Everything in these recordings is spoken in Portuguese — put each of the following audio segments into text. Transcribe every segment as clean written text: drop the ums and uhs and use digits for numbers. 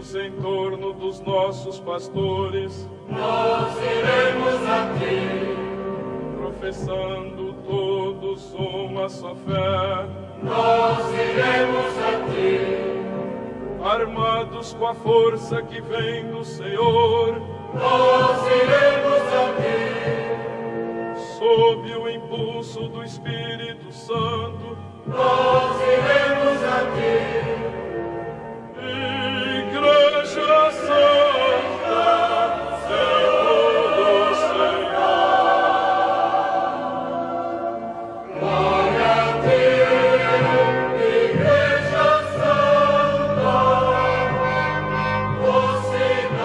reunidos em torno dos nossos pastores, nós iremos a ti. Professando todos uma só fé, nós iremos a ti. Armados com a força que vem do Senhor, nós iremos a ti. Sob o impulso do Espírito Santo, nós iremos a ti. Igreja Santa, Senhor do Senhor. Glória a ti, Igreja Santa, mocidade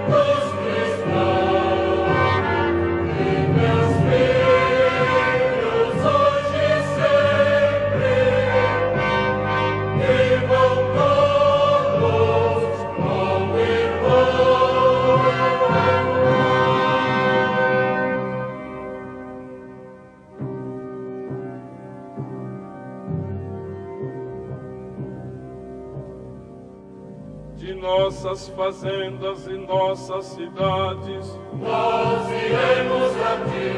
dos cristãos, e meus filhos hoje e sempre, vivam todos como irmãos. De nossas fazendas e nossas cidades, Nós iremos a ti.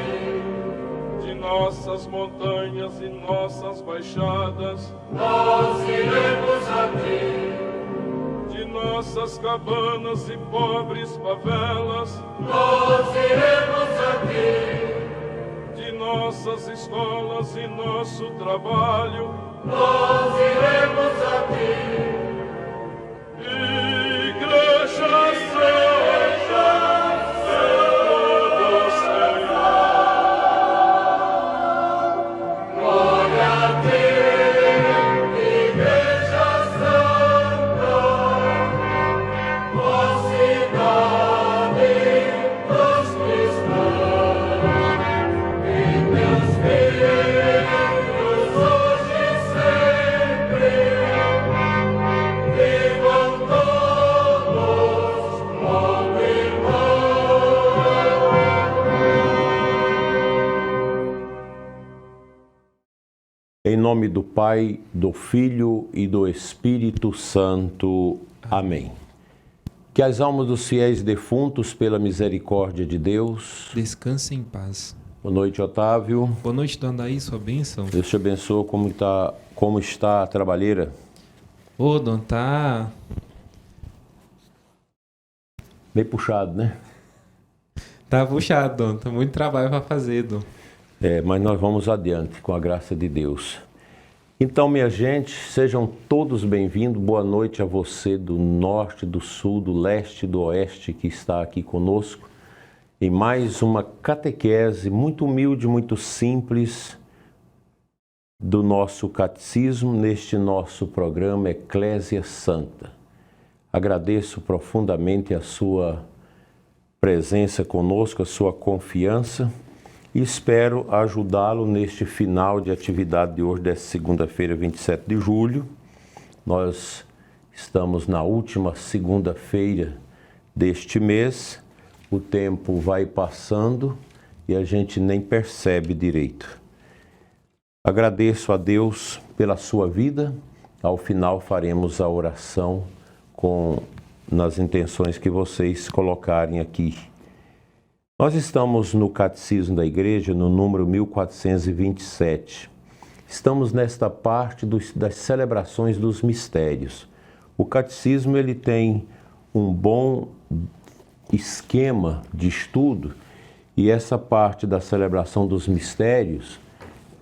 de nossas montanhas e nossas baixadas, Nós iremos a ti. de nossas cabanas e pobres favelas, Nós iremos a ti. de nossas escolas e nosso trabalho, Nós iremos a ti. Igreja Santa, Senhor do Senhor. Glória a ti, Igreja Santa, mocidade dos cristãos, e meus filhos hoje e sempre, vivam todos como irmãos. Em nome do Pai, do Filho e do Espírito Santo. Amém. Que as almas dos fiéis defuntos, pela misericórdia de Deus... Descanse em paz. Boa noite, Otávio. Boa noite, Dona Daí, sua bênção. Deus te abençoe. Como está a trabalheira? Ô, Dona, tá Bem puxado, né? puxado, Dona. Tá muito trabalho para fazer, Dona. Mas nós vamos adiante, com a graça de Deus. Então, minha gente, sejam todos bem-vindos. Boa noite a você do norte, do sul, do leste, do oeste que está aqui conosco. Em mais uma catequese muito humilde, muito simples do nosso catecismo, neste nosso programa Eclésia Santa. Agradeço profundamente a sua presença conosco, a sua confiança, e espero ajudá-lo neste final de atividade de hoje, desta segunda-feira, 27 de julho. Nós estamos na última segunda-feira deste mês. O tempo vai passando e a gente nem percebe direito. Agradeço a Deus pela sua vida. Ao final faremos a oração nas intenções que vocês colocarem aqui. Nós estamos no Catecismo da Igreja, no número 1427. Estamos nesta parte das celebrações dos mistérios. O Catecismo ele tem um bom esquema de estudo e essa parte da celebração dos mistérios,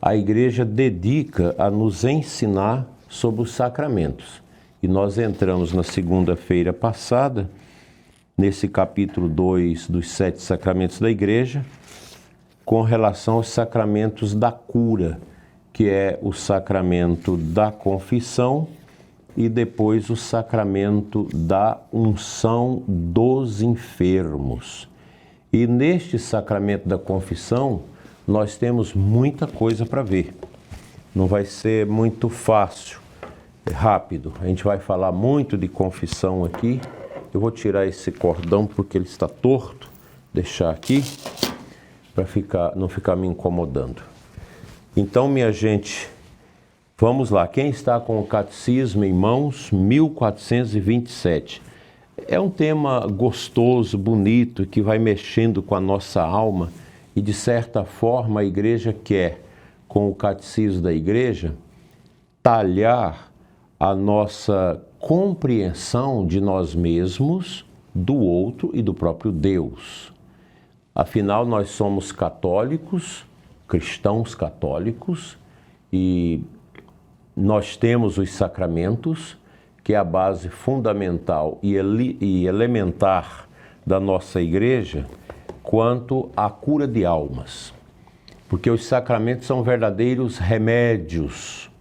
a Igreja dedica a nos ensinar sobre os sacramentos. E nós entramos na segunda-feira passada, nesse capítulo 2 dos 7 sacramentos da Igreja, com relação aos sacramentos da cura, que é o sacramento da confissão e depois o sacramento da unção dos enfermos. E neste sacramento da confissão, nós temos muita coisa para ver. Não vai ser muito fácil, rápido. A gente vai falar muito de confissão aqui. Eu vou tirar esse cordão porque ele está torto, deixar aqui, para não ficar me incomodando. Então, minha gente, Vamos lá, quem está com o Catecismo em mãos, 1427. É um tema gostoso, bonito, que vai mexendo com a nossa alma e, de certa forma, a igreja quer, com o Catecismo da igreja, talhar a nossa compreensão de nós mesmos, do outro e do próprio Deus. Afinal, nós somos católicos, cristãos católicos, e nós temos os sacramentos, que é a base fundamental e elementar da nossa igreja quanto à cura de almas. Porque os sacramentos são verdadeiros remédios,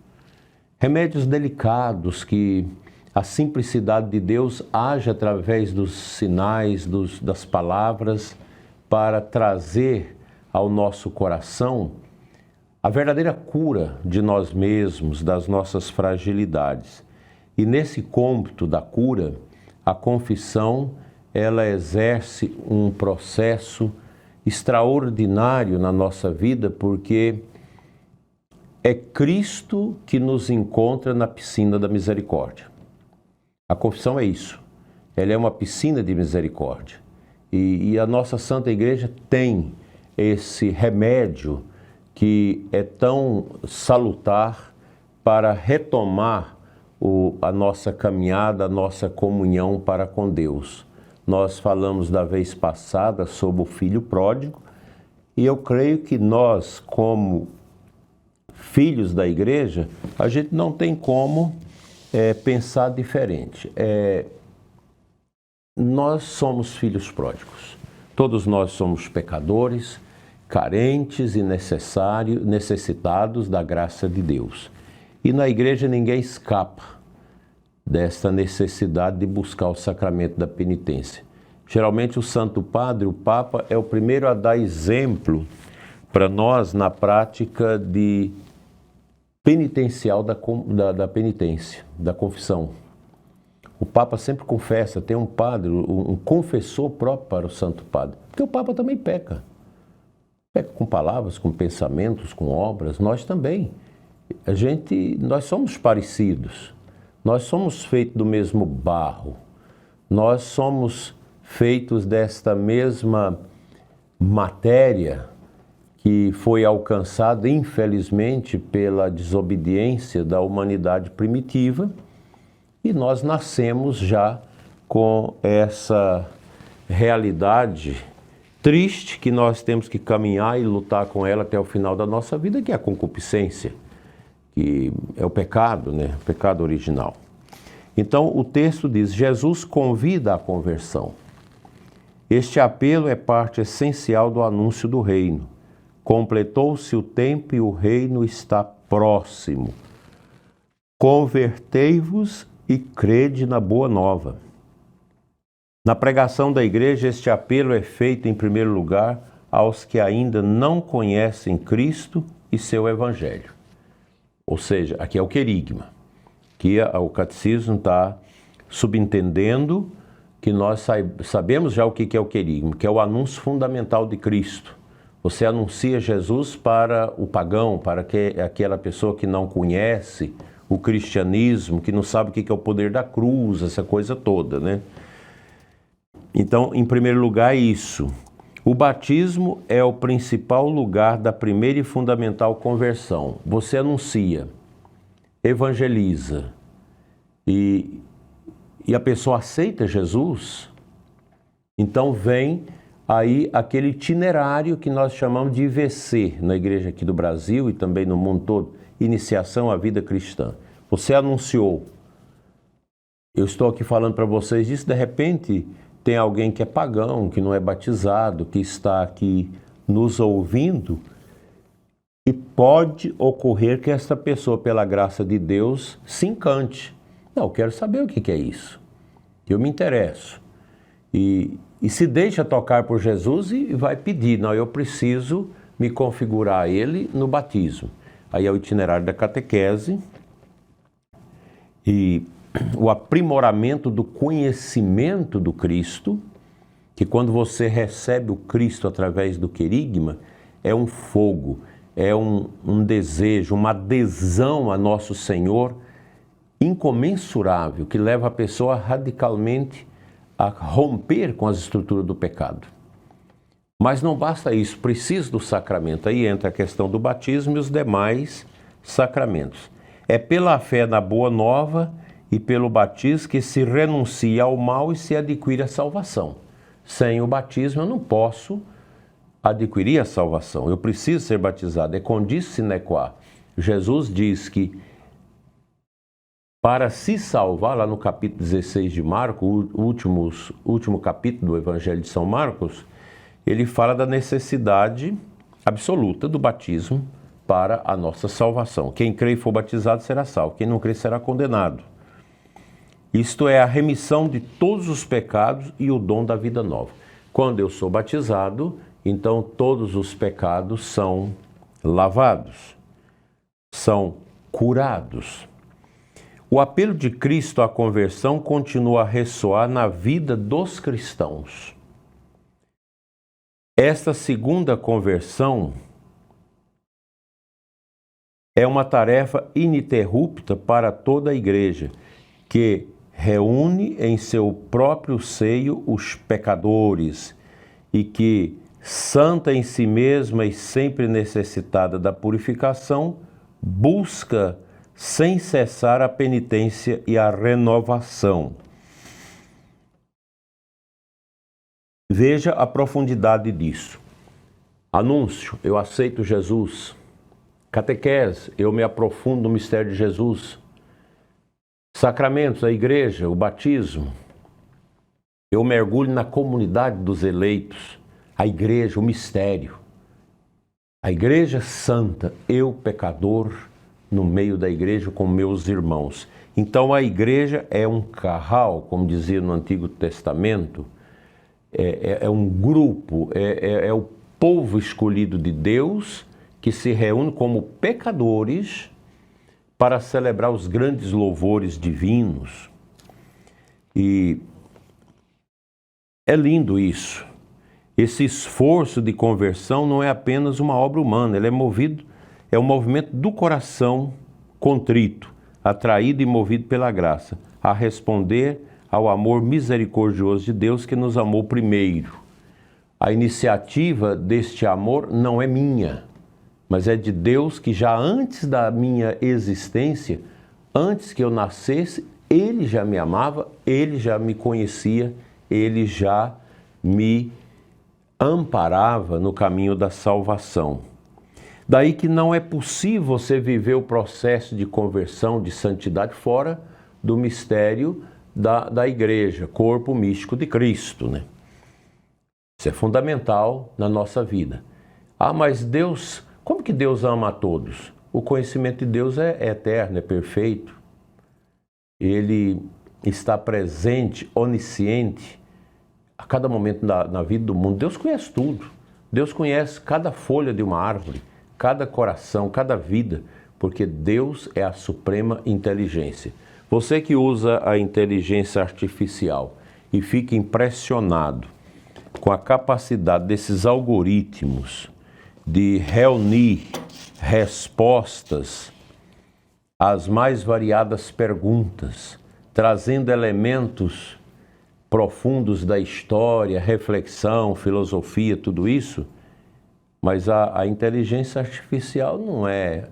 remédios delicados que a simplicidade de Deus age através dos sinais, das palavras, para trazer ao nosso coração a verdadeira cura de nós mesmos, das nossas fragilidades. E nesse cômputo da cura, a confissão, ela exerce um processo extraordinário na nossa vida, porque é Cristo que nos encontra na piscina da misericórdia. A confissão é isso, ela é uma piscina de misericórdia. E a nossa Santa Igreja tem esse remédio que é tão salutar para retomar a nossa caminhada, a nossa comunhão para com Deus. Nós falamos da vez passada sobre o filho pródigo, e eu creio que nós, como filhos da igreja, a gente não tem como pensar diferente. Nós somos filhos pródigos. Todos nós somos pecadores, carentes e necessitados da graça de Deus. E na igreja ninguém escapa dessa necessidade de buscar o sacramento da penitência. Geralmente o Santo Padre, o Papa, é o primeiro a dar exemplo para nós na prática de penitencial da penitência, da confissão. O Papa sempre confessa, tem um padre, um confessor próprio para o Santo Padre, porque o Papa também peca. Peca com palavras, com pensamentos, com obras, nós também. Nós somos parecidos, nós somos feitos do mesmo barro, nós somos feitos desta mesma matéria que foi alcançada, infelizmente, pela desobediência da humanidade primitiva, e nós nascemos já com essa realidade triste que nós temos que caminhar e lutar com ela até o final da nossa vida, que é a concupiscência, que é o pecado, né? O pecado original. Então, o texto diz, Jesus convida à conversão. Este apelo é parte essencial do anúncio do reino. Completou-se o tempo e o reino está próximo. Convertei-vos e crede na boa nova. Na pregação da igreja, este apelo é feito, em primeiro lugar, aos que ainda não conhecem Cristo e seu Evangelho. Ou seja, aqui é o querigma, que o catecismo está subentendendo que nós sabemos já o que é o querigma, que é o anúncio fundamental de Cristo. Você anuncia Jesus para o pagão, para aquela pessoa que não conhece o cristianismo, que não sabe o que é o poder da cruz, essa coisa toda, né? Então, em primeiro lugar, isso. O batismo é o principal lugar da primeira e fundamental conversão. Você anuncia, evangeliza e a pessoa aceita Jesus, então vem aí aquele itinerário que nós chamamos de IVC na igreja aqui do Brasil e também no mundo todo, iniciação à vida cristã. Você anunciou, eu estou aqui falando para vocês disso, de repente tem alguém que é pagão, que não é batizado, que está aqui nos ouvindo, e pode ocorrer que esta pessoa, pela graça de Deus, se encante. Não, eu quero saber o que é isso. Eu me interesso. E se deixa tocar por Jesus e vai pedir, não, eu preciso me configurar a Ele no batismo. Aí é o itinerário da catequese e o aprimoramento do conhecimento do Cristo, que quando você recebe o Cristo através do querigma, é um fogo, é um desejo, uma adesão a nosso Senhor incomensurável, que leva a pessoa radicalmente a romper com as estruturas do pecado. Mas não basta isso, precisa do sacramento. Aí entra a questão do batismo e os demais sacramentos. É pela fé na Boa Nova e pelo batismo que se renuncia ao mal e se adquire a salvação. Sem o batismo eu não posso adquirir a salvação, eu preciso ser batizado, é conditio sine qua. Jesus diz que para se salvar, lá no capítulo 16 de Marcos, o último capítulo do Evangelho de São Marcos, ele fala da necessidade absoluta do batismo para a nossa salvação. Quem crê e for batizado será salvo, quem não crê será condenado. Isto é a remissão de todos os pecados e o dom da vida nova. Quando eu sou batizado, então todos os pecados são lavados, são curados. O apelo de Cristo à conversão continua a ressoar na vida dos cristãos. Esta segunda conversão é uma tarefa ininterrupta para toda a Igreja, que reúne em seu próprio seio os pecadores e que, santa em si mesma e sempre necessitada da purificação, busca sem cessar a penitência e a renovação. Veja a profundidade disso. Anúncio, eu aceito Jesus. Catequese, eu me aprofundo no mistério de Jesus. Sacramentos, a igreja, o batismo. Eu mergulho na comunidade dos eleitos. A igreja, o mistério. A igreja santa, eu pecador, no meio da igreja com meus irmãos. Então a igreja é um carral, como dizia no Antigo Testamento, é um grupo, é o povo escolhido de Deus que se reúne como pecadores para celebrar os grandes louvores divinos. E é lindo isso. Esse esforço de conversão não é apenas uma obra humana, ele é um movimento do coração contrito, atraído e movido pela graça, a responder ao amor misericordioso de Deus que nos amou primeiro. A iniciativa deste amor não é minha, mas é de Deus que já antes da minha existência, antes que eu nascesse, Ele já me amava, Ele já me conhecia, Ele já me amparava no caminho da salvação. Daí que não é possível você viver o processo de conversão, de santidade, fora do mistério da igreja, corpo místico de Cristo, né? Isso é fundamental na nossa vida. Ah, mas Deus, como que Deus ama a todos? O conhecimento de Deus é eterno, é perfeito. Ele está presente, onisciente, a cada momento na vida do mundo. Deus conhece tudo. Deus conhece cada folha de uma árvore, cada coração, cada vida, porque Deus é a suprema inteligência. Você que usa a inteligência artificial e fica impressionado com a capacidade desses algoritmos de reunir respostas às mais variadas perguntas, trazendo elementos profundos da história, reflexão, filosofia, tudo isso, mas a inteligência artificial não é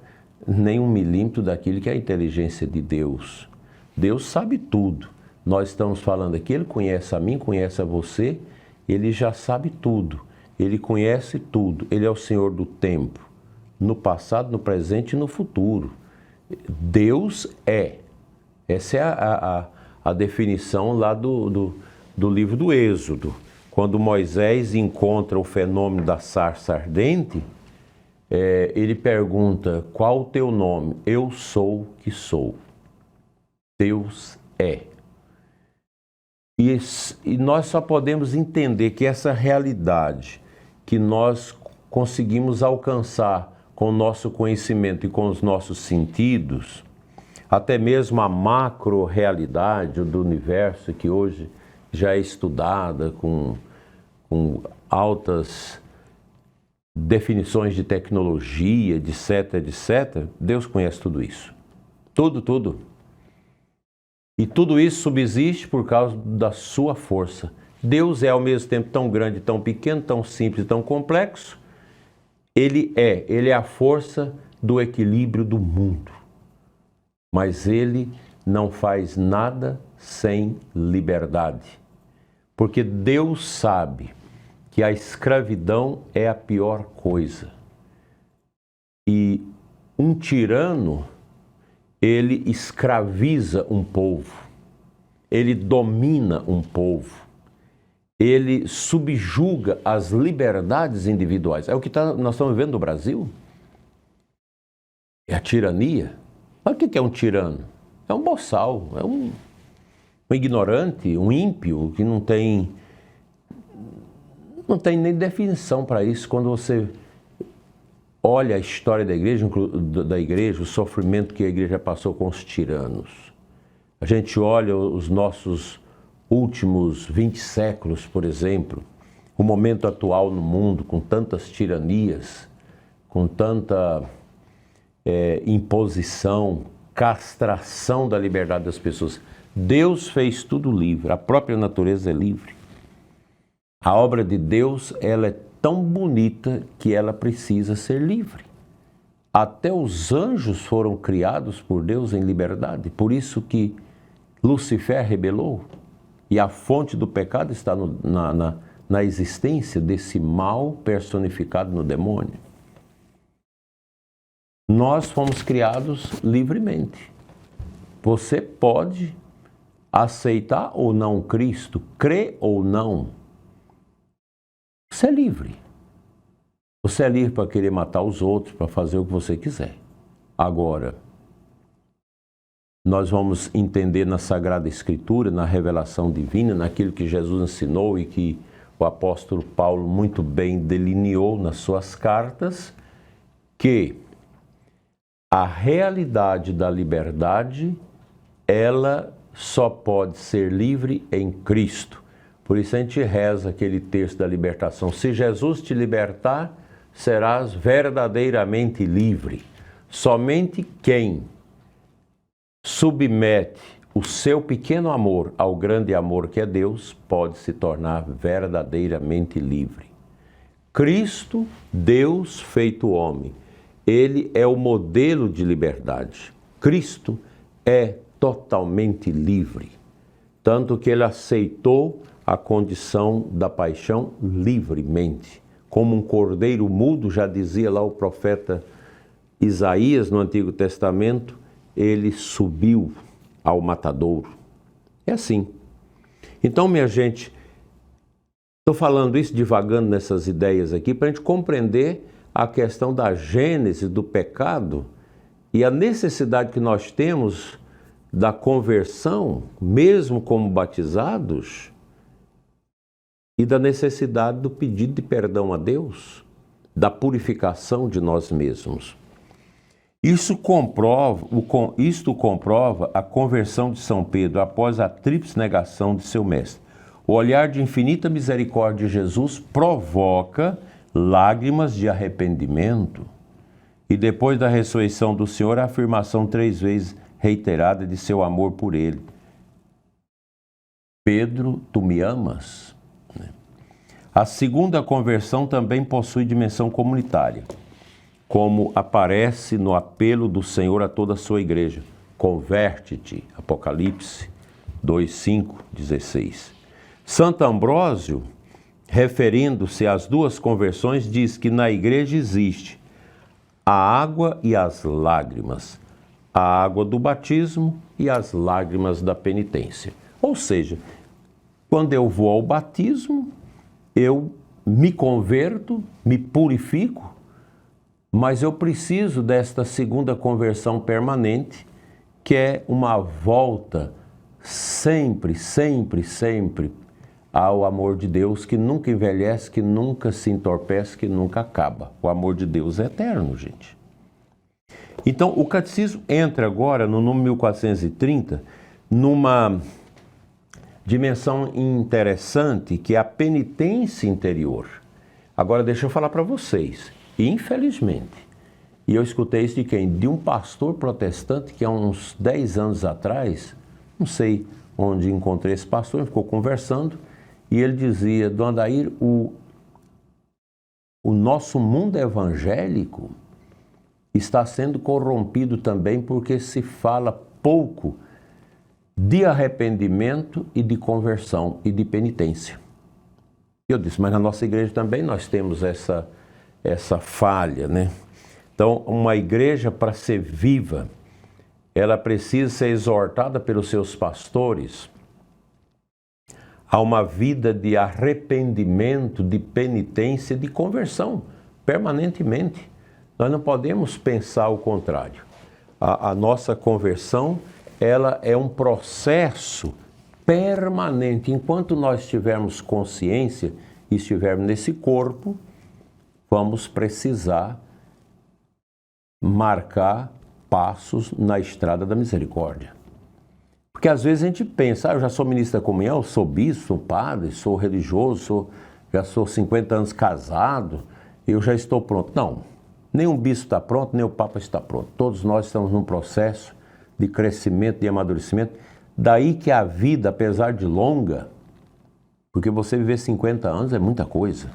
nem 1 milímetro daquilo que é a inteligência de Deus. Deus sabe tudo. Nós estamos falando aqui, Ele conhece a mim, conhece a você, Ele já sabe tudo. Ele conhece tudo. Ele é o Senhor do tempo, no passado, no presente e no futuro. Deus é. Essa é a definição lá do livro do Êxodo. Quando Moisés encontra o fenômeno da sarça ardente, ele pergunta, qual o teu nome? Eu sou que sou. Deus é. E nós só podemos entender que essa realidade que nós conseguimos alcançar com o nosso conhecimento e com os nossos sentidos, até mesmo a macro-realidade do universo, que hoje já é estudada com altas definições de tecnologia, etc, etc. Deus conhece tudo isso. Tudo, tudo. E tudo isso subsiste por causa da sua força. Deus é ao mesmo tempo tão grande, tão pequeno, tão simples, tão complexo. Ele é a força do equilíbrio do mundo. Mas ele não faz nada sem liberdade. Porque Deus sabe que a escravidão é a pior coisa. E um tirano, ele escraviza um povo, ele domina um povo, ele subjuga as liberdades individuais. É o que nós estamos vivendo no Brasil. É a tirania. Mas o que é um tirano? É um boçal, é um ignorante, um ímpio, que não tem nem definição para isso. Quando você olha a história da igreja, o sofrimento que a igreja passou com os tiranos. A gente olha os nossos últimos 20 séculos, por exemplo, o momento atual no mundo, com tantas tiranias, com tanta imposição, castração da liberdade das pessoas. Deus fez tudo livre, a própria natureza é livre. A obra de Deus, ela é tão bonita que ela precisa ser livre. Até os anjos foram criados por Deus em liberdade. Por isso que Lucifer rebelou. E a fonte do pecado está na existência desse mal personificado no demônio. Nós fomos criados livremente. Você pode aceitar ou não Cristo, crer ou não. Você é livre. Você é livre para querer matar os outros, para fazer o que você quiser. Agora, nós vamos entender na Sagrada Escritura, na revelação divina, naquilo que Jesus ensinou e que o apóstolo Paulo muito bem delineou nas suas cartas, que a realidade da liberdade, ela só pode ser livre em Cristo. Por isso a gente reza aquele texto da libertação. Se Jesus te libertar, serás verdadeiramente livre. Somente quem submete o seu pequeno amor ao grande amor que é Deus, pode se tornar verdadeiramente livre. Cristo, Deus feito homem, ele é o modelo de liberdade. Cristo é totalmente livre, tanto que ele aceitou a condição da paixão livremente. Como um cordeiro mudo, já dizia lá o profeta Isaías no Antigo Testamento, ele subiu ao matadouro. É assim. Então, minha gente, estou falando isso, divagando nessas ideias aqui, para a gente compreender a questão da gênese do pecado e a necessidade que nós temos da conversão, mesmo como batizados, e da necessidade do pedido de perdão a Deus, da purificação de nós mesmos. Isto comprova a conversão de São Pedro após a tríplice negação de seu mestre. O olhar de infinita misericórdia de Jesus provoca lágrimas de arrependimento. E depois da ressurreição do Senhor, a afirmação 3 vezes reiterada de seu amor por ele. Pedro, tu me amas? A segunda conversão também possui dimensão comunitária, como aparece no apelo do Senhor a toda a sua igreja. Converte-te, Apocalipse 2:5-16. Santo Ambrósio, referindo-se às duas conversões, diz que na igreja existe a água e as lágrimas, a água do batismo e as lágrimas da penitência. Ou seja, quando eu vou ao batismo, eu me converto, me purifico, mas eu preciso desta segunda conversão permanente, que é uma volta sempre, sempre, sempre ao amor de Deus, que nunca envelhece, que nunca se entorpece, que nunca acaba. O amor de Deus é eterno, gente. Então, o catecismo entra agora, no número 1430, numa dimensão interessante, que é a penitência interior. Agora deixa eu falar para vocês, infelizmente, e eu escutei isso de quem? De um pastor protestante que há uns 10 anos atrás, não sei onde encontrei esse pastor, ele ficou conversando e ele dizia: Dom Adair, o nosso mundo evangélico está sendo corrompido também porque se fala pouco de arrependimento e de conversão e de penitência. Eu disse, mas na nossa igreja também nós temos essa falha, né? Então, uma igreja, para ser viva, ela precisa ser exortada pelos seus pastores a uma vida de arrependimento, de penitência, de conversão, permanentemente. Nós não podemos pensar o contrário. A nossa conversão, ela é um processo permanente. Enquanto nós tivermos consciência e estivermos nesse corpo, vamos precisar marcar passos na estrada da misericórdia. Porque às vezes a gente pensa, eu já sou ministro da comunhão, sou bispo, sou padre, sou religioso, já sou 50 anos casado, eu já estou pronto. Não, nem um bispo está pronto, nem o papa está pronto. Todos nós estamos num processo de crescimento, de amadurecimento. Daí que a vida, apesar de longa, porque você viver 50 anos é muita coisa.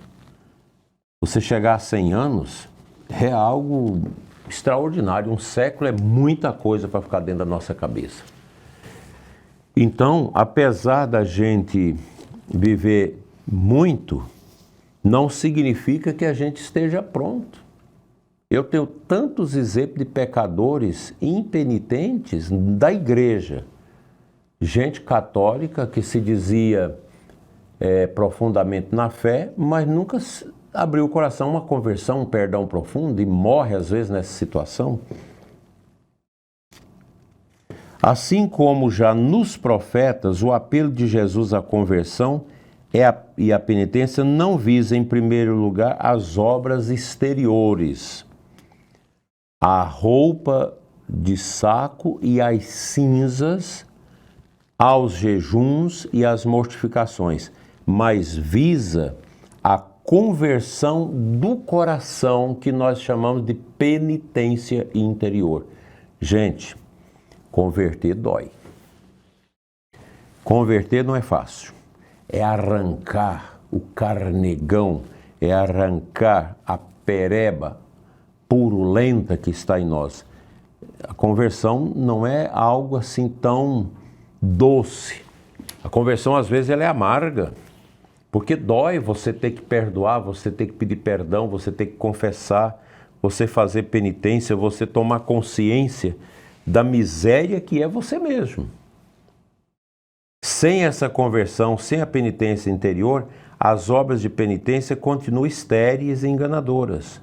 Você chegar a 100 anos é algo extraordinário. Um século é muita coisa para ficar dentro da nossa cabeça. Então, apesar da gente viver muito, não significa que a gente esteja pronto. Eu tenho tantos exemplos de pecadores impenitentes da igreja. Gente católica que se dizia profundamente na fé, mas nunca abriu o coração a uma conversão, um perdão profundo, e morre às vezes nessa situação. Assim como já nos profetas, o apelo de Jesus à conversão e à penitência não visa, em primeiro lugar, as obras exteriores, a roupa de saco e as cinzas, aos jejuns e às mortificações, mas visa a conversão do coração, que nós chamamos de penitência interior. Gente, converter dói. Converter não é fácil. É arrancar o carnegão, é arrancar a pereba purulenta que está em nós. A conversão não é algo assim tão doce. A conversão às vezes ela é amarga, porque dói você ter que perdoar, você ter que pedir perdão, você ter que confessar, você fazer penitência, você tomar consciência da miséria que é você mesmo. Sem essa conversão, sem a penitência interior, as obras de penitência continuam estéreis e enganadoras.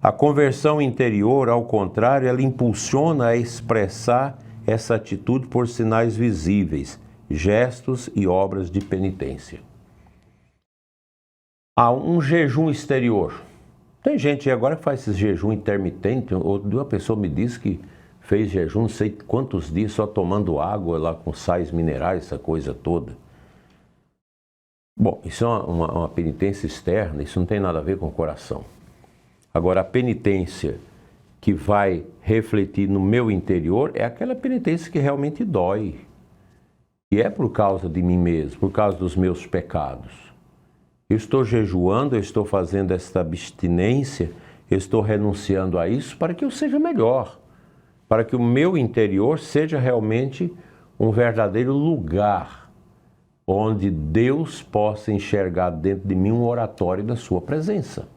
A conversão interior, ao contrário, ela impulsiona a expressar essa atitude por sinais visíveis, gestos e obras de penitência. Há um jejum exterior. Tem gente agora que faz esse jejum intermitente. Uma pessoa me disse que fez jejum não sei quantos dias só tomando água lá com sais minerais, essa coisa toda. Bom, isso é uma penitência externa, isso não tem nada a ver com o coração. Agora, a penitência que vai refletir no meu interior é aquela penitência que realmente dói. E é por causa de mim mesmo, por causa dos meus pecados. Eu estou jejuando, eu estou fazendo esta abstinência, eu estou renunciando a isso para que eu seja melhor, para que o meu interior seja realmente um verdadeiro lugar onde Deus possa enxergar dentro de mim um oratório da sua presença.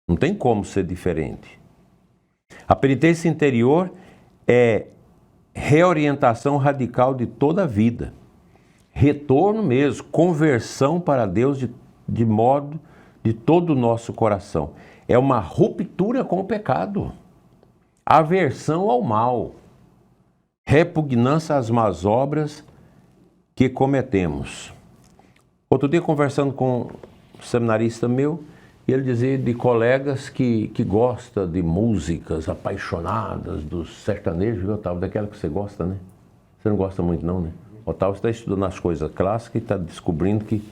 Não tem como ser diferente. A penitência interior é reorientação radical de toda a vida. Retorno mesmo, conversão para Deus de modo de todo o nosso coração. É uma ruptura com o pecado, aversão ao mal, repugnância às más obras que cometemos. Outro dia, conversando com um seminarista meu, e ele dizia de colegas que gosta de músicas apaixonadas, dos sertanejos, viu, Otávio? Daquela que você gosta, né? Você não gosta muito não, né? Otávio está estudando as coisas clássicas e está descobrindo que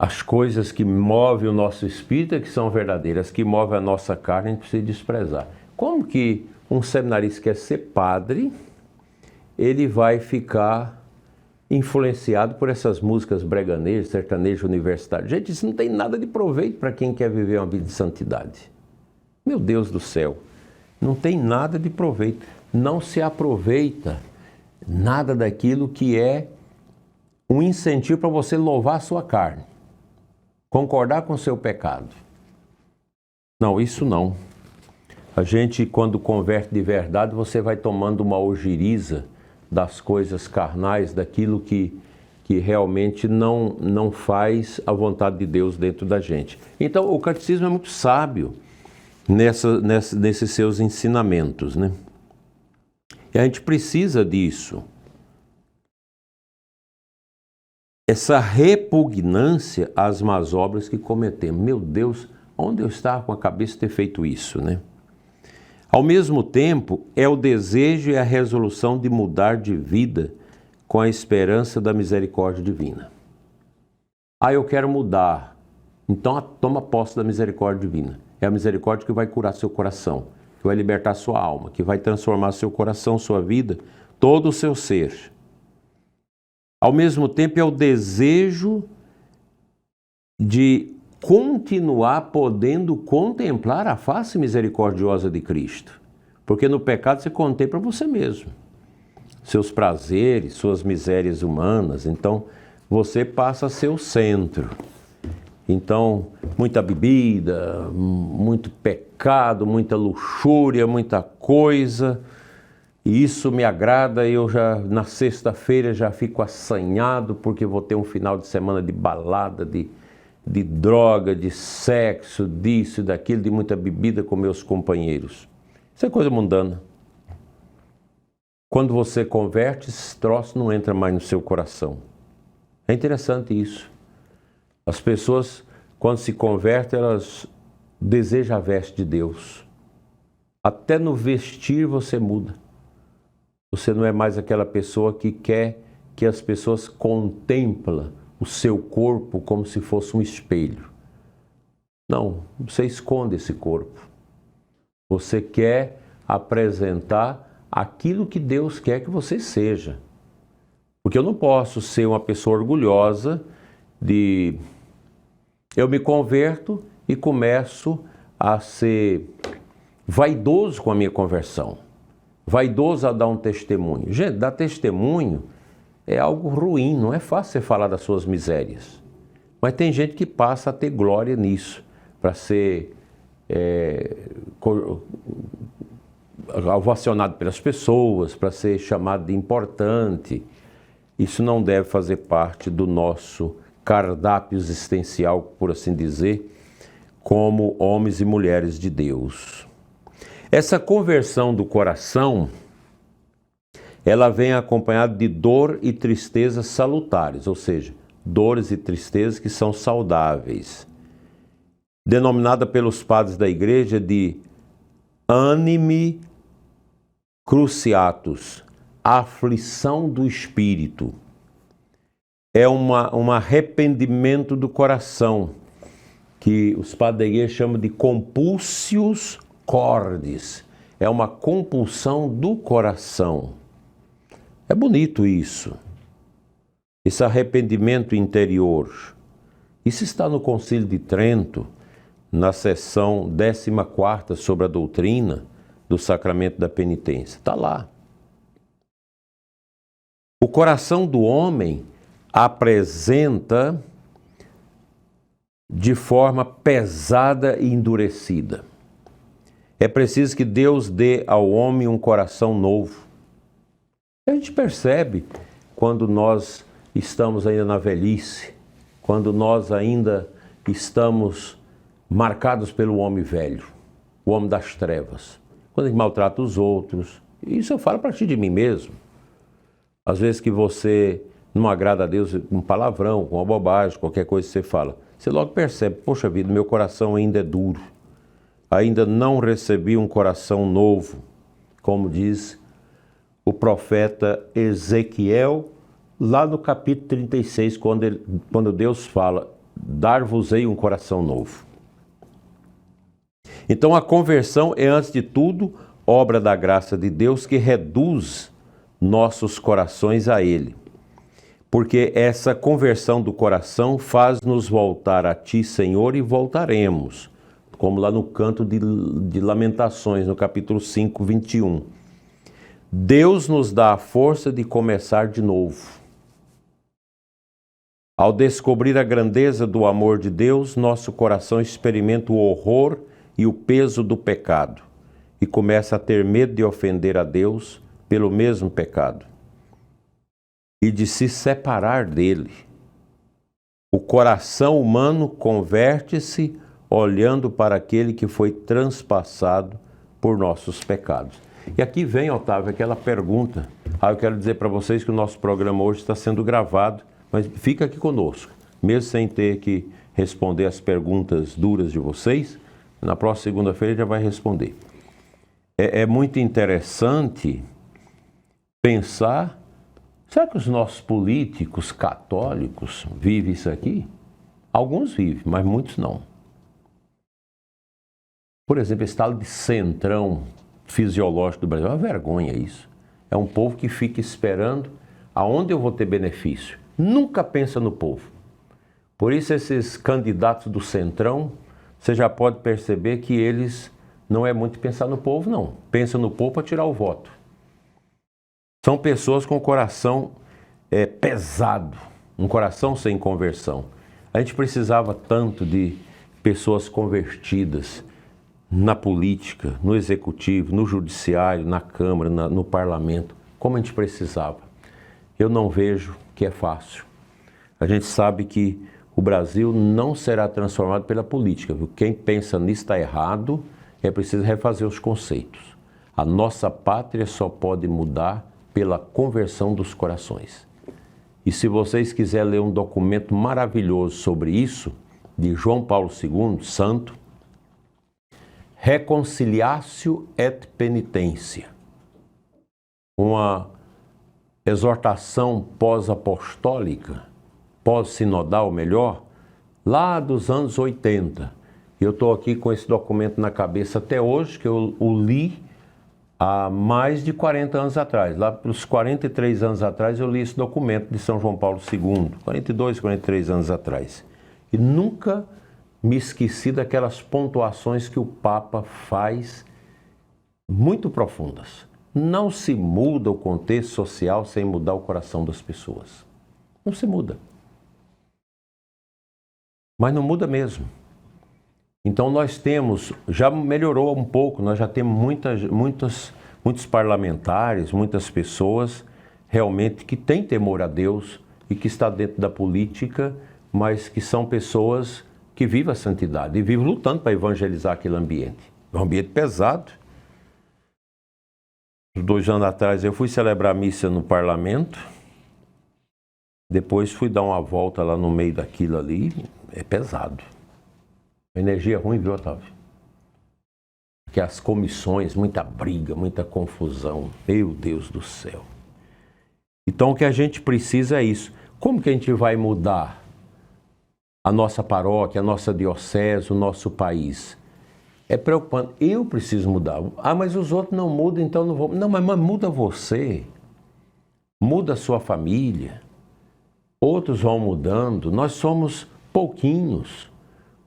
as coisas que movem o nosso espírito é que são verdadeiras, as que movem a nossa carne a gente precisa desprezar. Como que um seminarista quer ser padre, ele vai ficar influenciado por essas músicas breganês, sertanejo universitário? Gente, isso não tem nada de proveito para quem quer viver uma vida de santidade. Meu Deus do céu, não tem nada de proveito. Não se aproveita nada daquilo que é um incentivo para você louvar a sua carne, concordar com o seu pecado. Não, isso não. A gente, quando converte de verdade, você vai tomando uma ojeriza das coisas carnais, daquilo que realmente não faz a vontade de Deus dentro da gente. Então, o catecismo é muito sábio nesses seus ensinamentos, né? E a gente precisa disso. Essa repugnância às más obras que cometemos. Meu Deus, onde eu estava com a cabeça de ter feito isso, né? Ao mesmo tempo, é o desejo e a resolução de mudar de vida com a esperança da misericórdia divina. Ah, eu quero mudar. Então, toma posse da misericórdia divina. É a misericórdia que vai curar seu coração, que vai libertar sua alma, que vai transformar seu coração, sua vida, todo o seu ser. Ao mesmo tempo, é o desejo de continuar podendo contemplar a face misericordiosa de Cristo. Porque no pecado você contempla você mesmo, seus prazeres, suas misérias humanas. Então, você passa a ser o centro. Então, muita bebida, muito pecado, muita luxúria, muita coisa. E isso me agrada, eu já na sexta-feira já fico assanhado porque vou ter um final de semana de balada, de droga, de sexo, disso e daquilo, de muita bebida com meus companheiros. Isso é coisa mundana. Quando você converte, esse troço não entra mais no seu coração. É interessante isso. As pessoas, quando se convertem, elas desejam a veste de Deus. Até no vestir você muda. Você não é mais aquela pessoa que quer que as pessoas contemplem o seu corpo como se fosse um espelho. Não, você esconde esse corpo. Você quer apresentar aquilo que Deus quer que você seja. Porque eu não posso ser uma pessoa orgulhosa de... Eu me converto e começo a ser vaidoso com a minha conversão. Vaidoso a dar um testemunho. Gente, dar testemunho é algo ruim, não é fácil você falar das suas misérias. Mas tem gente que passa a ter glória nisso, para ser ovacionado pelas pessoas, para ser chamado de importante. Isso não deve fazer parte do nosso cardápio existencial, por assim dizer, como homens e mulheres de Deus. Essa conversão do coração, ela vem acompanhada de dor e tristeza salutares, ou seja, dores e tristezas que são saudáveis. Denominada pelos padres da igreja de anime cruciatus, aflição do espírito. É um arrependimento do coração, que os padres da igreja chamam de compulsius cordis. É uma compulsão do coração. É bonito isso. Esse arrependimento interior. Isso está no Concílio de Trento, na seção 14ª sobre a doutrina do sacramento da penitência. Está lá. O coração do homem apresenta de forma pesada e endurecida. É preciso que Deus dê ao homem um coração novo. A gente percebe quando nós estamos ainda na velhice, quando nós ainda estamos marcados pelo homem velho, o homem das trevas. Quando a gente maltrata os outros, isso eu falo a partir de mim mesmo. Às vezes que você não agrada a Deus com um palavrão, com uma bobagem, qualquer coisa que você fala, você logo percebe, poxa vida, meu coração ainda é duro. Ainda não recebi um coração novo, como diz o profeta Ezequiel, lá no capítulo 36, quando Deus fala, dar-vos-ei um coração novo. Então a conversão é, antes de tudo, obra da graça de Deus que reduz nossos corações a Ele. Porque essa conversão do coração faz-nos voltar a Ti, Senhor, e voltaremos. Como lá no canto de Lamentações, no capítulo 5, 21. Deus nos dá a força de começar de novo. Ao descobrir a grandeza do amor de Deus, nosso coração experimenta o horror e o peso do pecado e começa a ter medo de ofender a Deus pelo mesmo pecado e de se separar dele. O coração humano converte-se olhando para aquele que foi transpassado por nossos pecados. E aqui vem, Otávio, aquela pergunta. Eu quero dizer para vocês que o nosso programa hoje está sendo gravado, mas fica aqui conosco, mesmo sem ter que responder as perguntas duras de vocês. Na próxima segunda-feira já vai responder. É muito interessante pensar, será que os nossos políticos católicos vivem isso aqui? Alguns vivem, mas muitos não. Por exemplo, esse tal de centrão fisiológico do Brasil, é uma vergonha isso. É um povo que fica esperando aonde eu vou ter benefício. Nunca pensa no povo. Por isso esses candidatos do centrão, você já pode perceber que eles não é muito pensar no povo, não. Pensa no povo para tirar o voto. São pessoas com coração pesado, um coração sem conversão. A gente precisava tanto de pessoas convertidas na política, no executivo, no judiciário, na Câmara, no parlamento, como a gente precisava. Eu não vejo que é fácil. A gente sabe que o Brasil não será transformado pela política, viu? Quem pensa nisso está errado, é preciso refazer os conceitos. A nossa pátria só pode mudar pela conversão dos corações. E se vocês quiserem ler um documento maravilhoso sobre isso, de João Paulo II, santo, Reconciliatio et Penitência, uma exortação pós-apostólica, pós-sinodal melhor, lá dos anos 80. Eu estou aqui com esse documento na cabeça até hoje, que eu o li há mais de 40 anos atrás. Lá pelos 43 anos atrás eu li esse documento de São João Paulo II, 42, 43 anos atrás. E nunca me esqueci daquelas pontuações que o Papa faz, muito profundas. Não se muda o contexto social sem mudar o coração das pessoas. Não se muda. Mas não muda mesmo. Então nós temos, já melhorou um pouco, nós já temos muitos parlamentares, muitas pessoas realmente que têm temor a Deus e que está dentro da política, mas que são pessoas que vivem a santidade e vivem lutando para evangelizar aquele ambiente. É um ambiente pesado. 2 anos atrás eu fui celebrar a missa no parlamento, depois fui dar uma volta lá no meio daquilo ali, é pesado. Energia ruim, viu, Otávio? Porque as comissões, muita briga, muita confusão. Meu Deus do céu. Então o que a gente precisa é isso. Como que a gente vai mudar a nossa paróquia, a nossa diocese, o nosso país? É preocupante. Eu preciso mudar. Mas os outros não mudam, então não vou. Não, mas muda você. Muda a sua família. Outros vão mudando. Nós somos pouquinhos.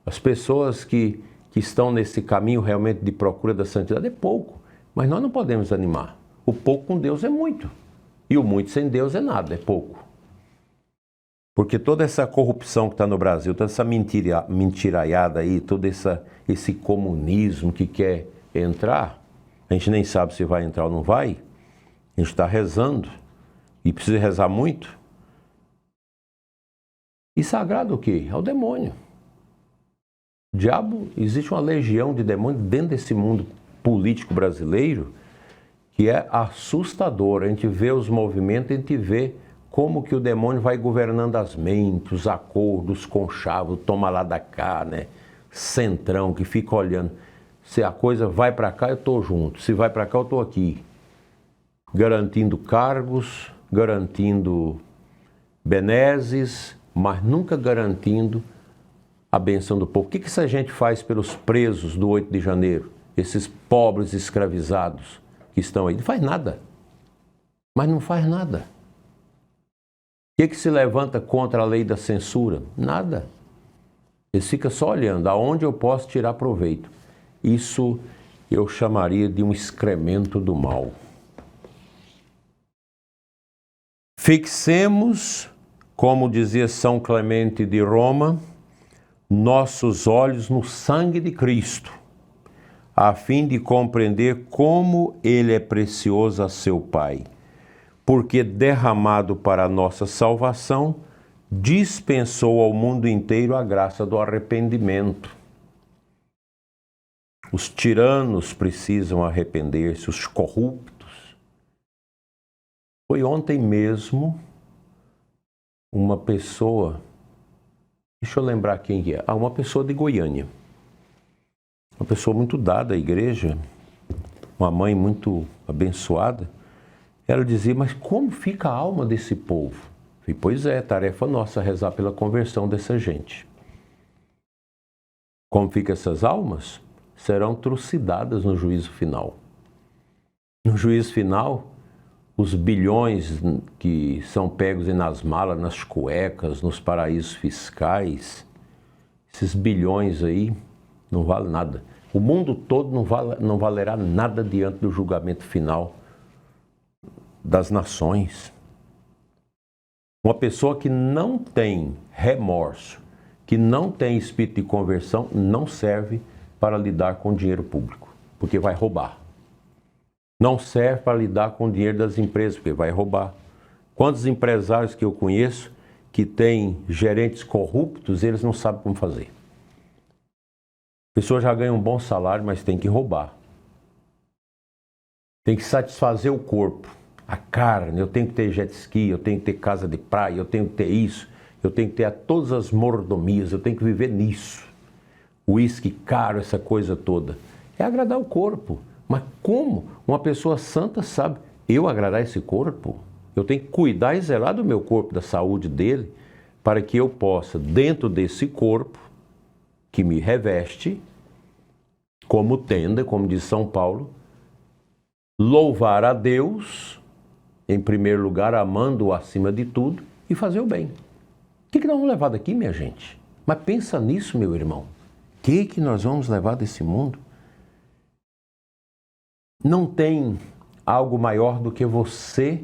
As pessoas que estão nesse caminho realmente de procura da santidade é pouco, mas nós não podemos animar. O pouco com Deus é muito, e o muito sem Deus é nada, é pouco. Porque toda essa corrupção que está no Brasil, toda essa mentiraiada aí, todo esse comunismo que quer entrar, a gente nem sabe se vai entrar ou não vai, a gente está rezando, e precisa rezar muito. Isso agrada o quê? Ao demônio. O diabo, existe uma legião de demônios dentro desse mundo político brasileiro que é assustador. A gente vê os movimentos, a gente vê como que o demônio vai governando as mentes, os acordos, os conchavos, toma lá da cá, né? Centrão, que fica olhando. Se a coisa vai para cá, eu estou junto. Se vai para cá, eu estou aqui. Garantindo cargos, garantindo benesses, mas nunca garantindo a bênção do povo. O que essa gente faz pelos presos do 8 de janeiro? Esses pobres escravizados que estão aí. Não faz nada. Mas não faz nada. O que se levanta contra a lei da censura? Nada. Eles ficam só olhando aonde eu posso tirar proveito. Isso eu chamaria de um excremento do mal. Fixemos, como dizia São Clemente de Roma, nossos olhos no sangue de Cristo, a fim de compreender como ele é precioso a seu Pai, porque derramado para a nossa salvação, dispensou ao mundo inteiro a graça do arrependimento. Os tiranos precisam arrepender-se, os corruptos. Foi ontem mesmo uma pessoa, deixa eu lembrar quem é, uma pessoa de Goiânia. Uma pessoa muito dada à igreja, uma mãe muito abençoada. Ela dizia, mas como fica a alma desse povo? Eu falei, pois é, tarefa nossa rezar pela conversão dessa gente. Como ficam essas almas? Serão trucidadas no juízo final. No juízo final, os bilhões que são pegos nas malas, nas cuecas, nos paraísos fiscais, esses bilhões aí não valem nada. O mundo todo não valerá nada diante do julgamento final das nações. Uma pessoa que não tem remorso, que não tem espírito de conversão, não serve para lidar com dinheiro público, porque vai roubar. Não serve para lidar com o dinheiro das empresas, porque vai roubar. Quantos empresários que eu conheço que têm gerentes corruptos, eles não sabem como fazer. A pessoa já ganha um bom salário, mas tem que roubar. Tem que satisfazer o corpo, a carne. Eu tenho que ter jet ski, eu tenho que ter casa de praia, eu tenho que ter isso, eu tenho que ter todas as mordomias, eu tenho que viver nisso. Uísque caro, essa coisa toda. É agradar o corpo. Mas como uma pessoa santa sabe eu agradar esse corpo? Eu tenho que cuidar e zelar do meu corpo, da saúde dele, para que eu possa, dentro desse corpo que me reveste, como tenda, como diz São Paulo, louvar a Deus, em primeiro lugar, amando-o acima de tudo, e fazer o bem. O que nós vamos levar daqui, minha gente? Mas pensa nisso, meu irmão. O que nós vamos levar desse mundo? Não tem algo maior do que você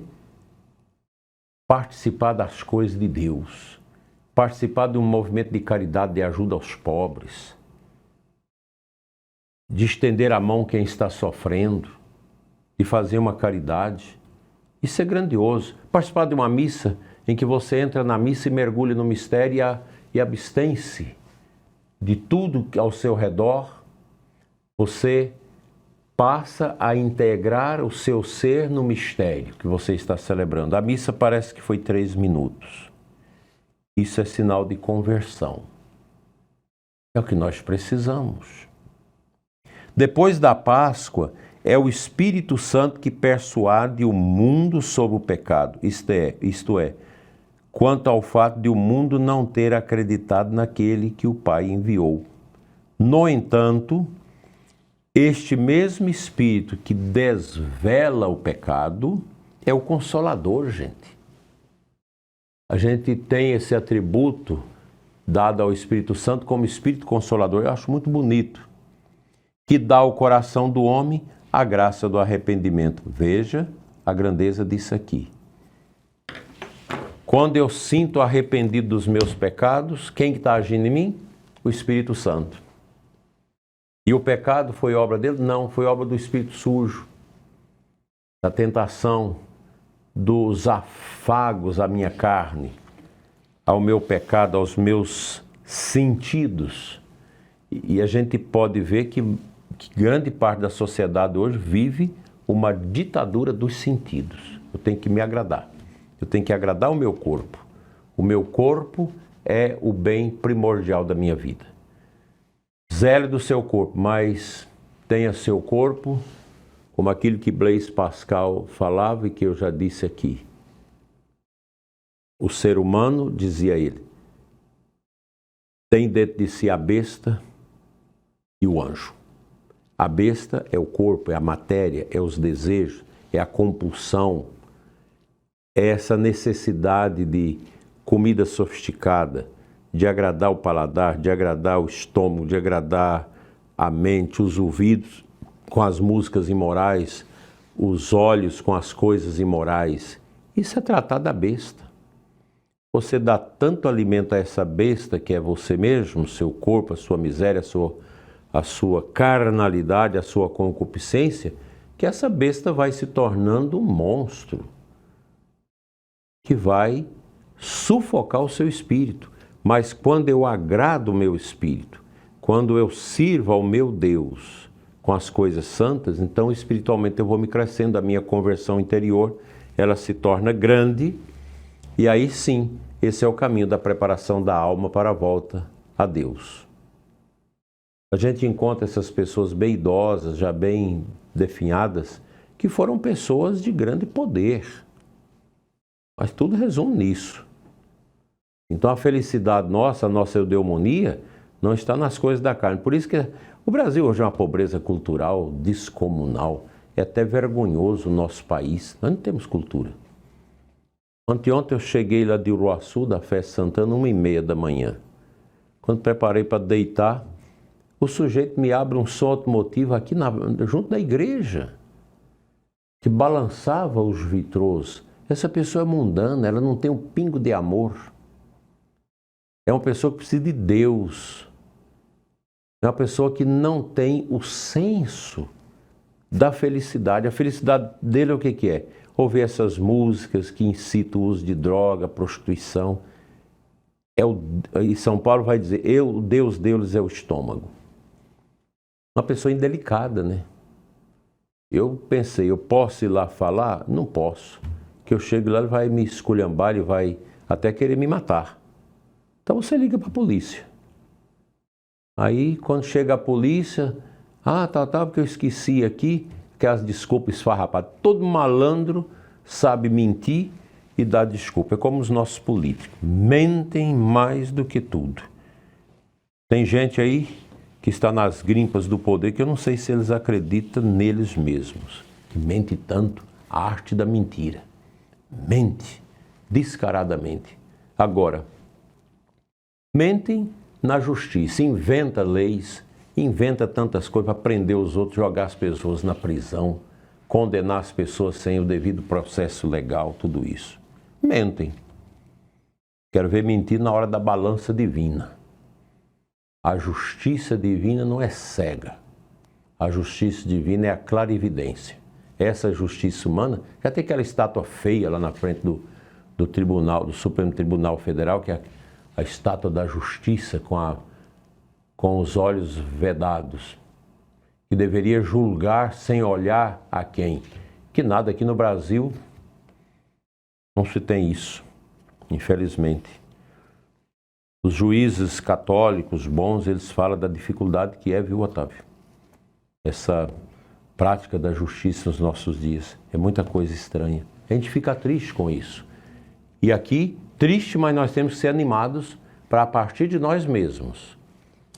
participar das coisas de Deus, participar de um movimento de caridade, de ajuda aos pobres, de estender a mão quem está sofrendo, de fazer uma caridade. Isso é grandioso. Participar de uma missa em que você entra na missa e mergulha no mistério e abstém-se de tudo ao seu redor, você passa a integrar o seu ser no mistério que você está celebrando. A missa parece que foi 3 minutos. Isso é sinal de conversão. É o que nós precisamos. Depois da Páscoa, é o Espírito Santo que persuade o mundo sobre o pecado. Isto é, quanto ao fato de o mundo não ter acreditado naquele que o Pai enviou. No entanto, este mesmo Espírito que desvela o pecado é o Consolador, gente. A gente tem esse atributo dado ao Espírito Santo como Espírito Consolador. Eu acho muito bonito. Que dá ao coração do homem a graça do arrependimento. Veja a grandeza disso aqui. Quando eu sinto arrependido dos meus pecados, quem está agindo em mim? O Espírito Santo. E o pecado foi obra dele? Não, foi obra do espírito sujo, da tentação, dos afagos à minha carne, ao meu pecado, aos meus sentidos. E a gente pode ver que grande parte da sociedade hoje vive uma ditadura dos sentidos. Eu tenho que me agradar. Eu tenho que agradar o meu corpo. O meu corpo é o bem primordial da minha vida. Zele do seu corpo, mas tenha seu corpo como aquilo que Blaise Pascal falava e que eu já disse aqui. O ser humano, dizia ele, tem dentro de si a besta e o anjo. A besta é o corpo, é a matéria, é os desejos, é a compulsão, é essa necessidade de comida sofisticada, de agradar o paladar, de agradar o estômago, de agradar a mente, os ouvidos com as músicas imorais, os olhos com as coisas imorais. Isso é tratar da besta. Você dá tanto alimento a essa besta que é você mesmo, seu corpo, a sua miséria, a sua carnalidade, a sua concupiscência, que essa besta vai se tornando um monstro que vai sufocar o seu espírito. Mas quando eu agrado o meu espírito, quando eu sirvo ao meu Deus com as coisas santas, então espiritualmente eu vou me crescendo, a minha conversão interior, ela se torna grande, e aí sim, esse é o caminho da preparação da alma para a volta a Deus. A gente encontra essas pessoas bem idosas, já bem definhadas, que foram pessoas de grande poder. Mas tudo resume nisso. Então a felicidade nossa, a nossa eudemonia, não está nas coisas da carne. Por isso que o Brasil hoje é uma pobreza cultural descomunal. É até vergonhoso o nosso país. Nós não temos cultura. Anteontem eu cheguei lá de Uruaçu, da Festa Santana, 1h30 da manhã. Quando preparei para deitar, o sujeito me abre um som automotivo aqui junto da igreja, que balançava os vitrôs. Essa pessoa é mundana, ela não tem um pingo de amor. É uma pessoa que precisa de Deus. É uma pessoa que não tem o senso da felicidade. A felicidade dele é o que é? Ouvir essas músicas que incitam o uso de droga, prostituição. E São Paulo vai dizer, o Deus deles é o estômago. Uma pessoa indelicada, né? Eu pensei, eu posso ir lá falar? Não posso. Que eu chego lá, ele vai me esculhambar, ele vai até querer me matar. Então você liga para a polícia. Aí quando chega a polícia, porque eu esqueci aqui, que as desculpas esfarrapadas. Todo malandro sabe mentir e dar desculpa. É como os nossos políticos. Mentem mais do que tudo. Tem gente aí que está nas grimpas do poder que eu não sei se eles acreditam neles mesmos. Que mente tanto, a arte da mentira. Mente descaradamente. Agora, mentem na justiça, inventa leis, inventa tantas coisas para prender os outros, jogar as pessoas na prisão, condenar as pessoas sem o devido processo legal, tudo isso. Mentem. Quero ver mentir na hora da balança divina. A justiça divina não é cega. A justiça divina é a clarividência. Essa justiça humana, já tem aquela estátua feia lá na frente do Tribunal, do Supremo Tribunal Federal, que é a estátua da justiça com os olhos vedados, que deveria julgar sem olhar a quem. Que nada, aqui no Brasil não se tem isso, infelizmente. Os juízes católicos bons, eles falam da dificuldade que é, viu, Otávio? Essa prática da justiça nos nossos dias. É muita coisa estranha. A gente fica triste com isso. E aqui, triste, mas nós temos que ser animados para, a partir de nós mesmos,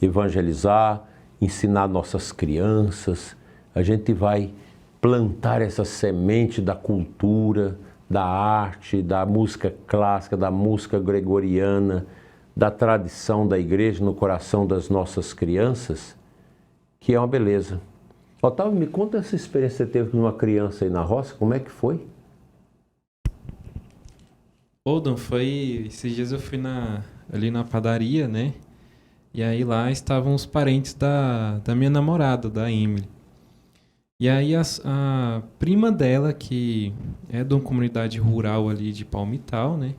evangelizar, ensinar nossas crianças. A gente vai plantar essa semente da cultura, da arte, da música clássica, da música gregoriana, da tradição da igreja no coração das nossas crianças, que é uma beleza. Otávio, me conta essa experiência que você teve com uma criança aí na roça, como é que foi? Dom, esses dias eu fui ali na padaria, né? E aí lá estavam os parentes da minha namorada, da Emily. E aí a prima dela, que é de uma comunidade rural ali de Palmital, né?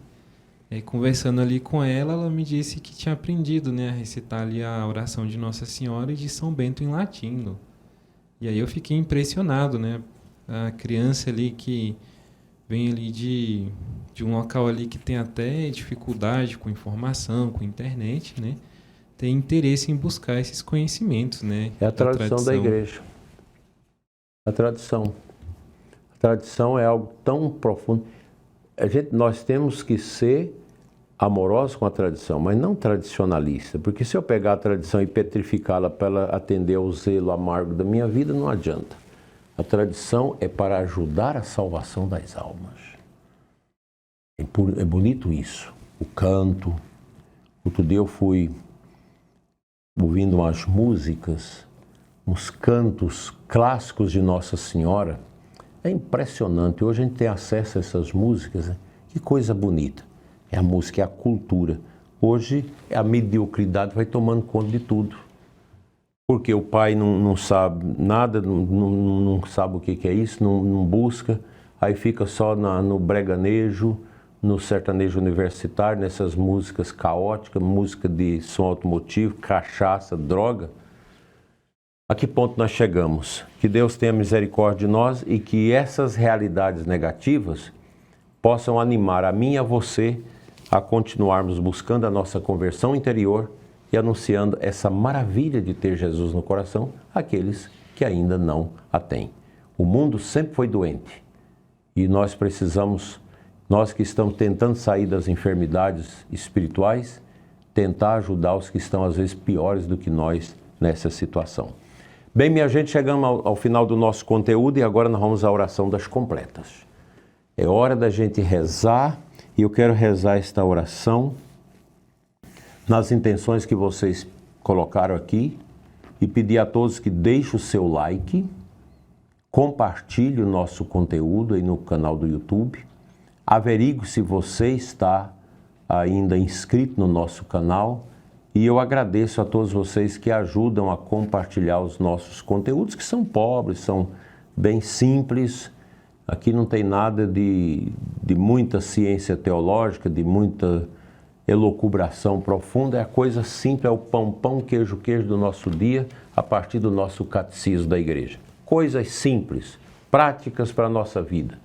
Conversando ali com ela, ela me disse que tinha aprendido, né, a recitar ali a oração de Nossa Senhora e de São Bento em latim. E aí eu fiquei impressionado, né? A criança ali que vem ali de um local ali que tem até dificuldade com informação, com internet, né? Tem interesse em buscar esses conhecimentos, né? É a tradição da igreja. A tradição. A tradição é algo tão profundo. Nós temos que ser amorosos com a tradição, mas não tradicionalista, porque se eu pegar a tradição e petrificá-la para ela atender ao zelo amargo da minha vida, não adianta. A tradição é para ajudar a salvação das almas. É bonito isso. O canto. Outro dia eu fui ouvindo umas músicas, uns cantos clássicos de Nossa Senhora. É impressionante. Hoje a gente tem acesso a essas músicas, né? Que coisa bonita. É a música, é a cultura. Hoje a mediocridade vai tomando conta de tudo. Porque o pai não sabe nada, não sabe o que é isso, não busca, aí fica só no breganejo, no sertanejo universitário, nessas músicas caóticas, música de som automotivo, cachaça, droga. A que ponto nós chegamos? Que Deus tenha misericórdia de nós e que essas realidades negativas possam animar a mim e a você a continuarmos buscando a nossa conversão interior e anunciando essa maravilha de ter Jesus no coração àqueles que ainda não a têm. O mundo sempre foi doente e nós precisamos, nós que estamos tentando sair das enfermidades espirituais, tentar ajudar os que estão às vezes piores do que nós nessa situação. Bem, minha gente, chegamos ao final do nosso conteúdo e agora nós vamos à oração das completas. É hora da gente rezar e eu quero rezar esta oração nas intenções que vocês colocaram aqui e pedir a todos que deixem o seu like, compartilhe o nosso conteúdo aí no canal do YouTube, averigue se você está ainda inscrito no nosso canal e eu agradeço a todos vocês que ajudam a compartilhar os nossos conteúdos, que são pobres, são bem simples. Aqui não tem nada de muita ciência teológica, de muita elucubração profunda, é a coisa simples, é o pão, queijo do nosso dia, a partir do nosso catecismo da igreja. Coisas simples, práticas para a nossa vida,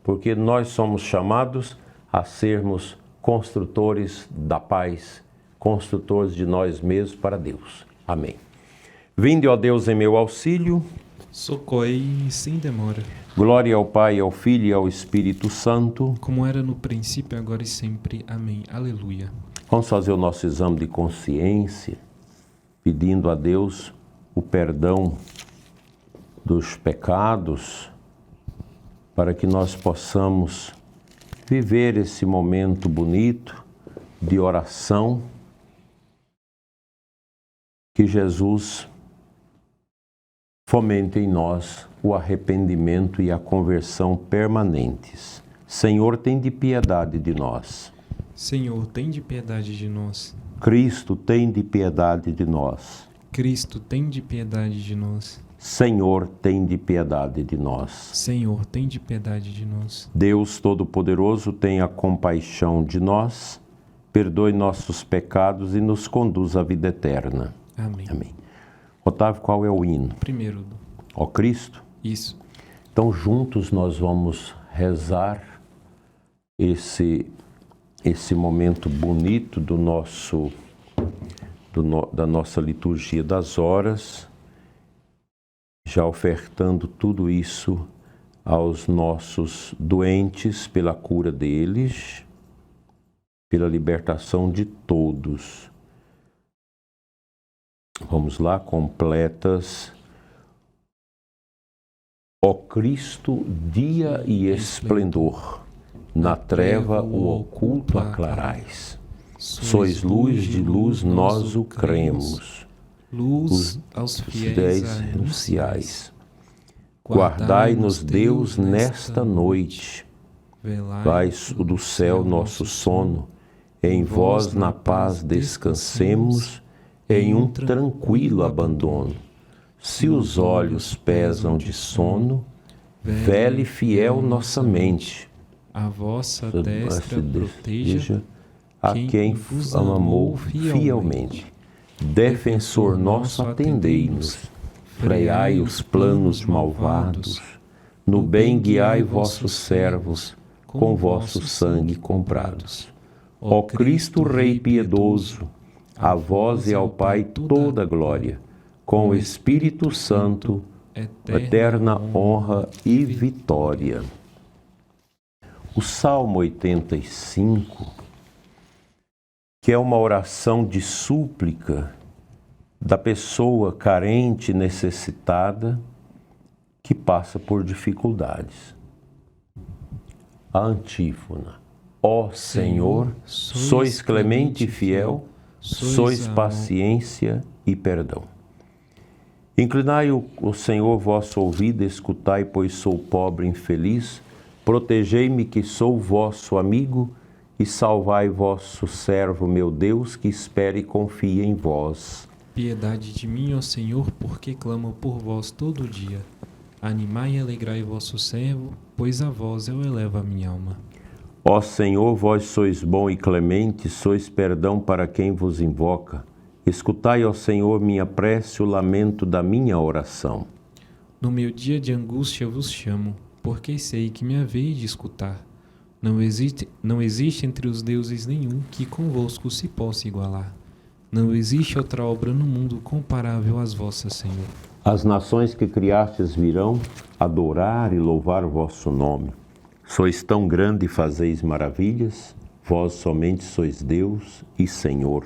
porque nós somos chamados a sermos construtores da paz, construtores de nós mesmos para Deus. Amém. Vinde, ó Deus, em meu auxílio. Socorrei sem demora. Glória ao Pai, ao Filho e ao Espírito Santo. Como era no princípio, agora e sempre. Amém. Aleluia. Vamos fazer o nosso exame de consciência, pedindo a Deus o perdão dos pecados, para que nós possamos viver esse momento bonito de oração, que Jesus fomente em nós o arrependimento e a conversão permanentes. Senhor, tende piedade de nós. Senhor, tende piedade de nós. Cristo, tende piedade de nós. Cristo, tende piedade de nós. Senhor, tende piedade de nós. Senhor, tende piedade de nós. Deus Todo-Poderoso, tenha compaixão de nós, perdoe nossos pecados e nos conduz à vida eterna. Amém. Amém. Otávio, qual é o hino? Primeiro. Ó Cristo. Isso. Então, juntos nós vamos rezar esse momento bonito da nossa liturgia das horas, já ofertando tudo isso aos nossos doentes pela cura deles, pela libertação de todos. Vamos lá, completas. Ó Cristo, dia e esplendor, na treva o oculto aclarais. Sois luz de luz, nós o cremos. Luz aos fiéis renunciais. Guardai-nos, Deus, nesta noite. Vai do céu nosso sono. Em vós na paz descansemos, em um tranquilo abandono. Se os olhos pesam de sono, vele fiel nossa mente. A vossa destra proteja a quem vos amou fielmente. Defensor nosso, atendei-nos. Freai os planos malvados. No bem guiai vossos servos, com vosso sangue comprados. Ó Cristo Rei piedoso, a vós e ao Pai toda a glória, com o Espírito Santo, eterna honra e vitória. O Salmo 85 que é uma oração de súplica da pessoa carente, necessitada, que passa por dificuldades. A antífona: ó Senhor, sois clemente e fiel, sois paciência e perdão. Inclinai o Senhor vosso ouvido, escutai, pois sou pobre e infeliz, protegei-me que sou vosso amigo, e salvai vosso servo, meu Deus, que espere e confie em vós. Piedade de mim, ó Senhor, porque clamo por vós todo dia. Animai e alegrai vosso servo, pois a vós eu elevo a minha alma. Ó Senhor, vós sois bom e clemente, sois perdão para quem vos invoca. Escutai, ó Senhor, minha prece, o lamento da minha oração. No meu dia de angústia vos chamo, porque sei que me haveis de escutar. Não existe entre os deuses nenhum que convosco se possa igualar. Não existe outra obra no mundo comparável às vossas, Senhor. As nações que criastes virão adorar e louvar o vosso nome. Sois tão grande e fazeis maravilhas, vós somente sois Deus e Senhor.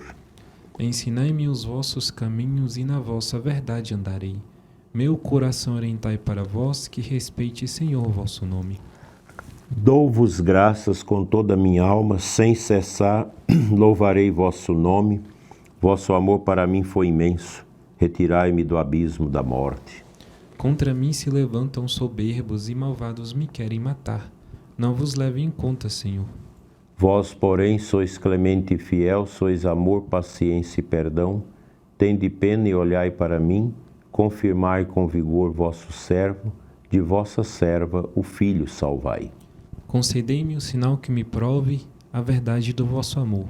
Ensinai-me os vossos caminhos e na vossa verdade andarei. Meu coração orientai para vós, que respeite, Senhor, vosso nome. Dou-vos graças com toda a minha alma, sem cessar louvarei vosso nome. Vosso amor para mim foi imenso, retirai-me do abismo da morte. Contra mim se levantam soberbos e malvados me querem matar. Não vos leve em conta, Senhor. Vós, porém, sois clemente e fiel, sois amor, paciência e perdão. Tende pena e olhai para mim, confirmai com vigor vosso servo, de vossa serva o filho salvai. Concedei-me o sinal que me prove a verdade do vosso amor.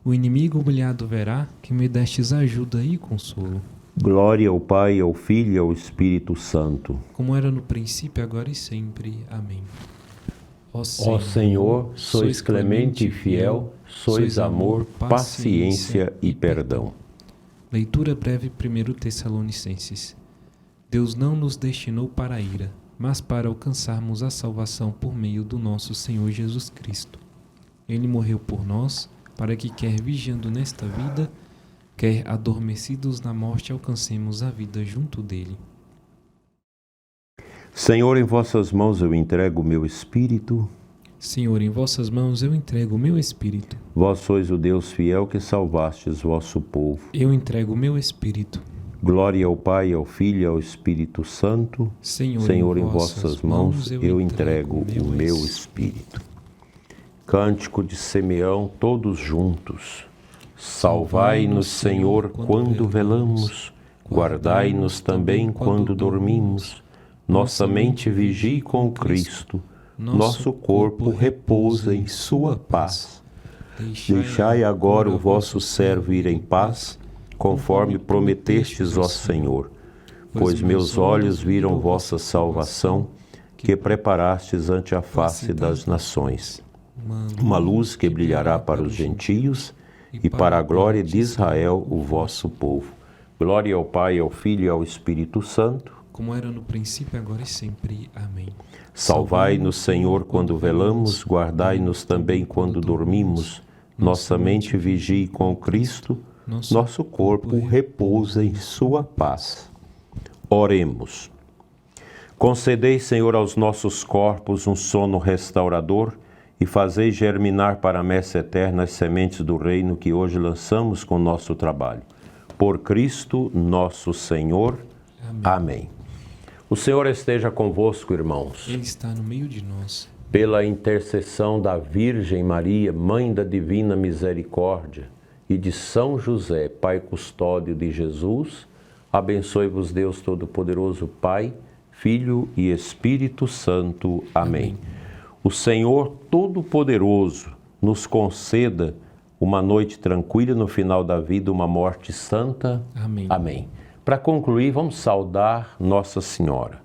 O inimigo humilhado verá que me destes ajuda e consolo. Glória ao Pai, ao Filho e ao Espírito Santo. Como era no princípio, agora e sempre. Amém. Ó Senhor, sois clemente e fiel, sois amor, paciência e perdão. Leitura breve 1 Tessalonicenses. Deus não nos destinou para a ira, mas para alcançarmos a salvação por meio do nosso Senhor Jesus Cristo. Ele morreu por nós, para que quer vigiando nesta vida, quer adormecidos na morte, alcancemos a vida junto dele. Senhor, em vossas mãos eu entrego o meu espírito. Senhor, em vossas mãos eu entrego o meu espírito. Vós sois o Deus fiel que salvastes vosso povo. Eu entrego o meu espírito. Glória ao Pai, ao Filho e ao Espírito Santo. Senhor, em vossas mãos eu entrego o meu espírito. Cântico de Simeão, todos juntos. Salvai-nos, Senhor, quando velamos, guardai-nos também quando dormimos. Nossa mente vigie com Cristo, nosso corpo repousa em sua paz. Deixai agora o vosso servo ir em paz, conforme prometestes, ó Senhor. Pois meus olhos viram vossa salvação, que preparastes ante a face das nações. Uma luz que brilhará para os gentios e para a glória de Israel, o vosso povo. Glória ao Pai, ao Filho e ao Espírito Santo, como era no princípio, agora e sempre. Amém. Salvai-nos, Senhor, quando velamos, guardai-nos também quando dormimos. Nossa mente vigie com Cristo, nosso corpo repousa em sua paz. Oremos. Concedei, Senhor, aos nossos corpos um sono restaurador e fazei germinar para a messe eterna as sementes do reino que hoje lançamos com nosso trabalho. Por Cristo, nosso Senhor. Amém. Amém. O Senhor esteja convosco, irmãos. Ele está no meio de nós. Pela intercessão da Virgem Maria, Mãe da Divina Misericórdia, e de São José, Pai custódio de Jesus, abençoe-vos Deus Todo-Poderoso, Pai, Filho e Espírito Santo. Amém. O Senhor Todo-Poderoso nos conceda uma noite tranquila, no final da vida, uma morte santa. Amém. Amém. Para concluir, vamos saudar Nossa Senhora.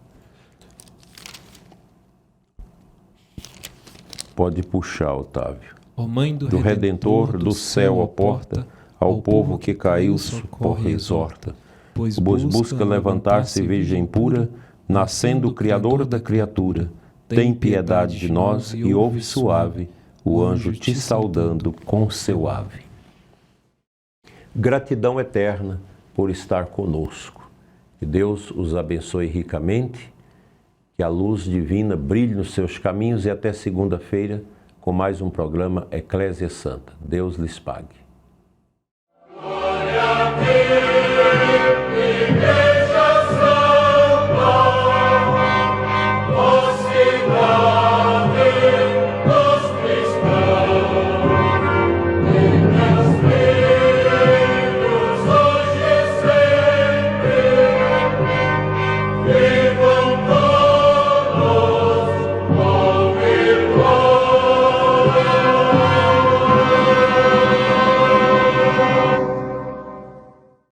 Pode puxar, Otávio. Ó Mãe do Redentor, do céu a porta, ao povo que caiu, socorre e exorta. Pois busca levantar-se virgem pura, nascendo o Criador da criatura. Tem piedade de nós e ouve suave o anjo te saudando com seu ave. Gratidão eterna por estar conosco. Que Deus os abençoe ricamente, que a luz divina brilhe nos seus caminhos e até segunda-feira com mais um programa Eclésia Santa. Deus lhes pague.